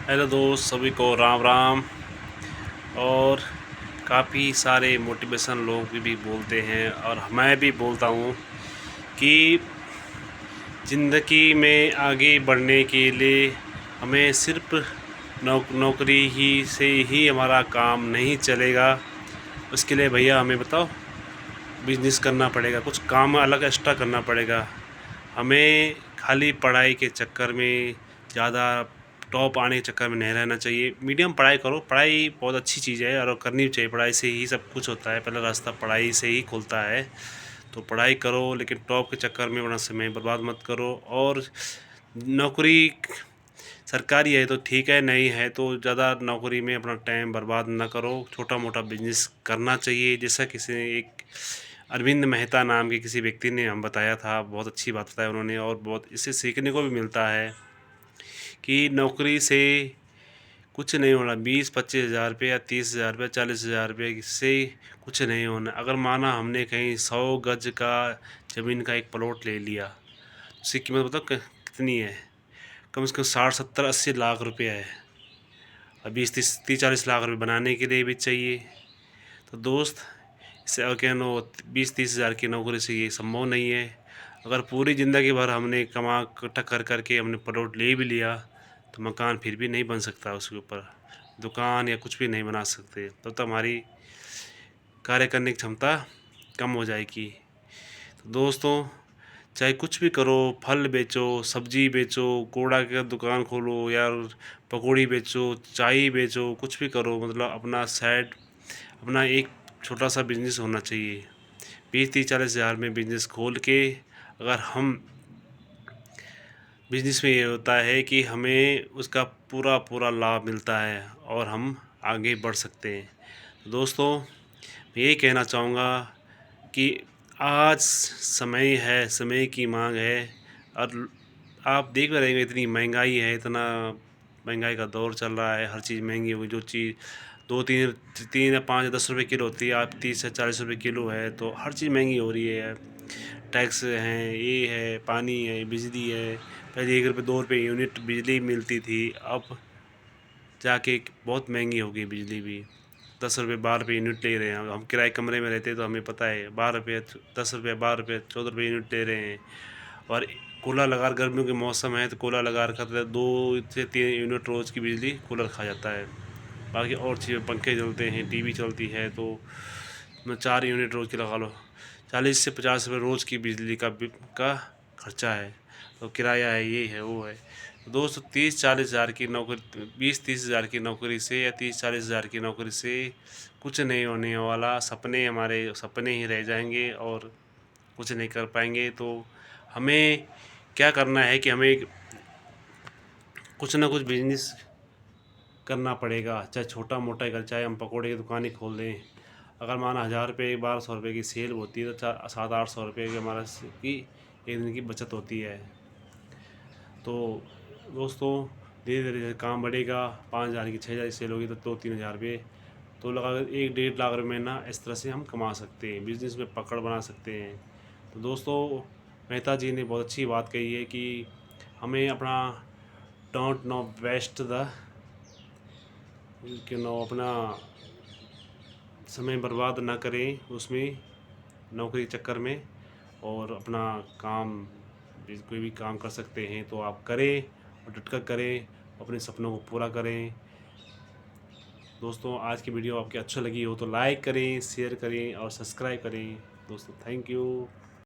Hello दोस्त, सभी को राम राम। और काफ़ी सारे मोटिवेशन लोग भी बोलते हैं और मैं भी बोलता हूँ कि ज़िंदगी में आगे बढ़ने के लिए हमें सिर्फ नौकरी ही से ही हमारा काम नहीं चलेगा। उसके लिए भैया हमें बताओ, बिजनेस करना पड़ेगा, कुछ काम अलग एक्स्ट्रा करना पड़ेगा। हमें खाली पढ़ाई के चक्कर में, ज़्यादा टॉप आने के चक्कर में नहीं रहना चाहिए। मीडियम पढ़ाई करो, पढ़ाई बहुत अच्छी चीज़ है और करनी चाहिए। पढ़ाई से ही सब कुछ होता है, पहला रास्ता पढ़ाई से ही खुलता है। तो पढ़ाई करो, लेकिन टॉप के चक्कर में अपना समय बर्बाद मत करो। और नौकरी सरकारी है तो ठीक है, नहीं है तो ज़्यादा नौकरी में अपना टाइम बर्बाद ना करो। छोटा मोटा बिजनेस करना चाहिए, जैसा किसी एक अरविंद मेहता नाम के किसी व्यक्ति ने हम बताया था। बहुत अच्छी बात बताई उन्होंने और बहुत इससे सीखने को भी मिलता है कि नौकरी से कुछ नहीं होना। 20-25 हज़ार रुपये या 30 हज़ार रुपये 40 हज़ार रुपये से कुछ नहीं होना। अगर माना हमने कहीं 100 गज का ज़मीन का एक प्लॉट ले लिया, उसकी कीमत बताओ कितनी है? कम से कम 60-70-80 लाख रुपये है। और 20-30-40 लाख रुपये बनाने के लिए भी चाहिए। तो दोस्त, इससे और क्या नो 20-30 हज़ार की नौकरी से ये संभव नहीं है। अगर पूरी ज़िंदगी भर हमने कमा इकट्ठा कर करके हमने प्लॉट ले भी लिया तो मकान फिर भी नहीं बन सकता, उसके ऊपर दुकान या कुछ भी नहीं बना सकते। तो हमारी कार्य करने की क्षमता कम हो जाएगी। तो दोस्तों, चाहे कुछ भी करो, फल बेचो, सब्जी बेचो, कूड़ा का दुकान खोलो या पकौड़ी बेचो, चाय बेचो, कुछ भी करो, मतलब अपना साइड अपना एक छोटा सा बिजनेस होना चाहिए। 20-30-40 हज़ार में बिजनेस खोल के अगर हम बिजनेस में ये होता है कि हमें उसका पूरा पूरा लाभ मिलता है और हम आगे बढ़ सकते हैं। दोस्तों, मैं यही कहना चाहूँगा कि आज समय है, समय की मांग है। और आप देख रहे हैं इतनी महंगाई है, इतना महंगाई का दौर चल रहा है। हर चीज़ महंगी हो गई। जो चीज़ 2-3 या 5 या 10 रुपये किलो होती है, आप 30 या 40 रुपये किलो है। तो हर चीज़ महंगी हो रही है। टैक्स हैं, ये है, पानी है, बिजली है। पहले 1 रुपये 2 रुपये यूनिट बिजली मिलती थी, अब जाके बहुत महंगी हो गई बिजली भी। 10 रुपये 12 रुपये यूनिट ले रहे हैं। हम किराए कमरे में रहते हैं तो हमें पता है 12 रुपये 10 रुपये 12 रुपये 14 रुपये यूनिट ले रहे हैं। और कूलर लगा, गर्मियों के मौसम है तो कूलर लगा रखा था, 2 से 3 यूनिट रोज़ की बिजली कूलर खा जाता है। बाकी और चीज़ें, पंखे चलते हैं, टीवी चलती है तो 4 यूनिट रोज़ की लगा लो, 40 से 50 रुपये रोज़ की बिजली का खर्चा है। तो किराया है, ये है, वो है। तो दोस्तों, 30-40 हज़ार की नौकरी, 20-30 हज़ार की नौकरी से या 30-40 हज़ार की नौकरी से कुछ नहीं होने वाला। सपने हमारे सपने ही रह जाएंगे और कुछ नहीं कर पाएंगे। तो हमें क्या करना है कि हमें कुछ ना कुछ बिजनेस करना पड़ेगा, चाहे छोटा मोटा ही कर, चाहे हम पकौड़े की दुकान ही खोल दें। अगर माना 1000 रुपये 1200 रुपये की सेल होती है तो 700-800 रुपये की हमारा की एक दिन की बचत होती है। तो दोस्तों, धीरे धीरे काम बढ़ेगा। 5000 की 6000 की सेल होगी तो 2-3 हज़ार रुपये तो लगा 1-1.5 लाख रुपये महीना इस तरह से हम कमा सकते हैं, बिजनेस में पकड़ बना सकते हैं। तो दोस्तों, मेहता जी ने बहुत अच्छी बात कही है कि हमें अपना डोंट नो वेस्ट द कि नो अपना समय बर्बाद ना करें उसमें, नौकरी के चक्कर में। और अपना काम, कोई भी काम कर सकते हैं तो आप करें और डटकर करें, अपने सपनों को पूरा करें। दोस्तों, आज की वीडियो आपकी अच्छी लगी हो तो लाइक करें, शेयर करें और सब्सक्राइब करें। दोस्तों, थैंक यू।